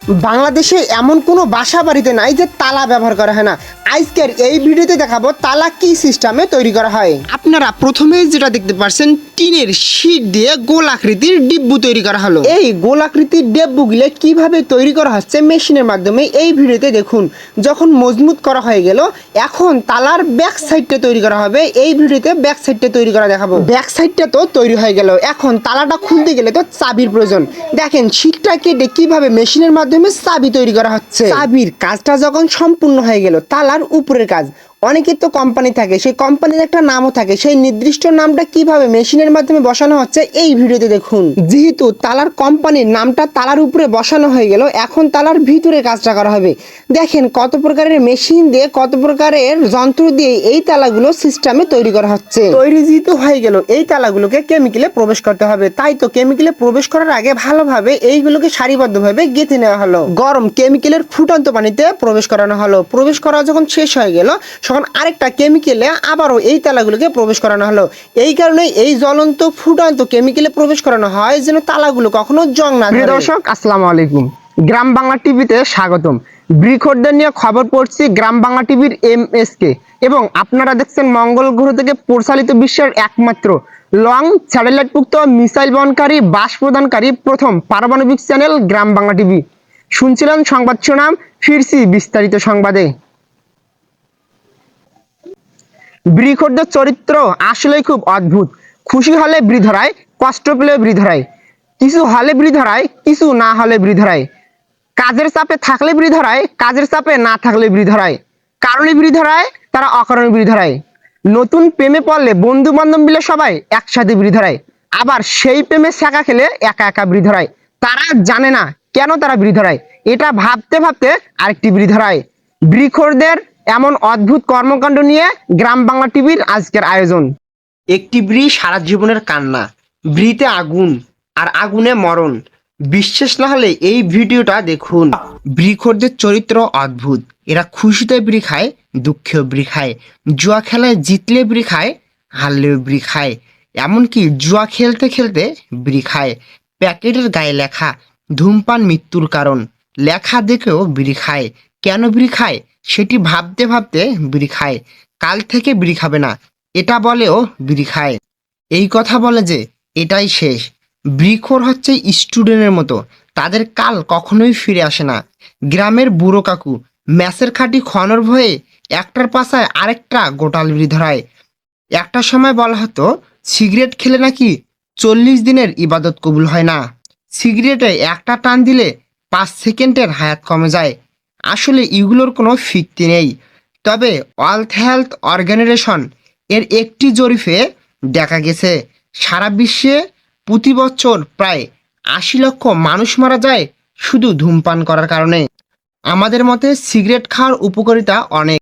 বাংলাদেশে এমন কোনো বাসা বাড়িতে নাই যে তালা ব্যবহার করা হয় না। আজকের এই ভিডিওতে দেখাবো তালা কি সিস্টেমে তৈরি করা হয়। আপনারা প্রথমেই যেটা দেখতে পাচ্ছেন টিনের শীট দিয়ে গোল আকৃতির ডিব্বু তৈরি করা হলো। এই গোল আকৃতির ডিব্বুগুলো কিভাবে তৈরি করা হচ্ছে মেশিনের মাধ্যমে এই ভিডিওতে দেখুন। যখন মজবুত করা হয়ে গেল এখন তালার ব্যাক সাইডটা তৈরি করা হবে। এই ভিডিওতে ব্যাক সাইডটা তৈরি করা দেখাবো। ব্যাক সাইডটা তো তৈরি হয়ে গেল, এখন তালাটা খুলতে গেলে তো চাবির প্রয়োজন। দেখেন শীটটা কেটে কিভাবে মেশিনের মাধ্যমে চাবি তৈরি করা হচ্ছে। চাবির কাজটা যখন সম্পূর্ণ হয়ে গেল, তালার উপরের কাজ। অনেকের তো কোম্পানি থাকে, সেই কোম্পানির একটা নামও থাকে, সেই নির্দিষ্ট নামটা কিভাবে মেশিনের মাধ্যমে বসানো হচ্ছে এই ভিডিওতে দেখুন। যেহেতু তালার কোম্পানির নামটা তালার উপরে বসানো হয়ে গেল, এখন তালার ভিতরে কাজটা করা হবে। দেখেন কত প্রকারের মেশিন দিয়ে, কত প্রকারের যন্ত্র দিয়ে এই তালাগুলো সিস্টেমে তৈরি করা হচ্ছে। তৈরি যেহেতু হয়ে গেল, এই তালাগুলোকে কেমিক্যালে প্রবেশ করতে হবে। তাই তো কেমিক্যালে প্রবেশ করার আগে ভালোভাবে এইগুলোকে সারিবদ্ধভাবে গেঁথে নেওয়া হলো। গরম কেমিক্যালের ফুটন্ত পানিতে প্রবেশ করানো হলো। প্রবেশ করা যখন শেষ হয়ে গেল, তখন আরেকটা কেমিক্যালে আবারও এই তালাগুলোকে প্রবেশ করানো হলো। এই কারণে এই জ্বলন্ত ফুটন্ত কেমিক্যালে প্রবেশ করানো হয় যেন তালাগুলো কখনো জং না ধরে। দর্শক আসসালামু আলাইকুম, গ্রাম বাংলা টিভিতে স্বাগতম। ব্রিকহোল্ডার নিয়ে খবর পড়ছি গ্রাম বাংলা টিভির MSK, এবং আপনারা দেখছেন মঙ্গল গ্রহ থেকে পরিচালিত বিশ্বের একমাত্র লং স্যাটেলাইটযুক্ত মিসাইল বহনকারী বাস প্রদানকারী প্রথম পারমাণবিক চ্যানেল গ্রাম বাংলা টিভি। শুনছিলেন সংবাদ শিরোনাম, ফিরছি বিস্তারিত সংবাদে। ব্রিকহোল্ডের চরিত্র আসলেই খুব অদ্ভুত। খুশি হলে বৃদ্ধরায়, কষ্ট পেলে বৃদ্ধরায়, কিছু হলে বৃদ্ধরায়, কিছু না হলে বৃদ্ধরায়, কাজের চাপে থাকলে বৃদ্ধরায়, কাজের চাপে না থাকলে বৃদ্ধরায়, কারণে বৃদ্ধরায়, তারা অকারণে বৃদ্ধরায়, নতুন প্রেমে পড়লে বন্ধু বান্ধব মিলে সবাই একসাথে বৃদ্ধরায়, আবার সেই প্রেমে ছ্যাঁকা খেলে একা একা বৃদ্ধরায়। তারা জানে না কেন তারা বৃদ্ধরায়, এটা ভাবতে ভাবতে আরেকটি বৃদ্ধরায়। বৃক্ষদের এমন অদ্ভুত কর্মকাণ্ড নিয়ে গ্রাম বাংলা টিভির আজকের আয়োজন। একটি ব্রি সারা জীবনের কান্না, ব্রিতে আগুন আর আগুনে মরণ। বিশ্বাস না হলে এই ভিডিওটা দেখুন। বৃক্ষদের চরিত্র অদ্ভুত। এরা খুশিতে ব্রি খায়, দুঃখেও ব্রি খায়, জুয়া খেলায় জিতলে ব্রি খায়, হারলেও ব্রি খায়, এমনকি জুয়া খেলতে খেলতে ব্রি খায়। প্যাকেটের গায়ে লেখা ধূমপান মৃত্যুর কারণ লেখা দেখেও বিড়ি খায়। কেন বিড়ি খায় সেটি ভাবতে ভাবতে বিড়ি খায়। কাল থেকে বিড়ি খাবে না এটা বলেও বিড়ি খায়। এই কথা বলে যে এটাই শেষ। বৃক্ষর হচ্ছে স্টুডেন্টের মতো, তাদের কাল কখনোই ফিরে আসে না। গ্রামের বুড়ো কাকু ম্যাচের খাটি খনর ভয়ে একটার পাশায় আরেকটা গোটাল বিড়ি ধরায়। একটা সময় বলা হতো সিগারেট খেলে নাকি 40 দিনের ইবাদত কবুল হয় না, সিগারেটে একটা টান দিলে 5 সেকেন্ডের হায়াত কমে যায়। আসলে এগুলোর কোনো ভিত্তি নেই। তবে ওয়ার্ল্ড হেলথ অর্গানাইজেশন এর একটি জরিপে দেখা গেছে সারা বিশ্বে প্রতি বছর প্রায় 80 লক্ষ মানুষ মারা যায় শুধু ধূমপান করার কারণে। আমাদের মতে সিগারেট খাওয়ার উপকারিতা অনেক।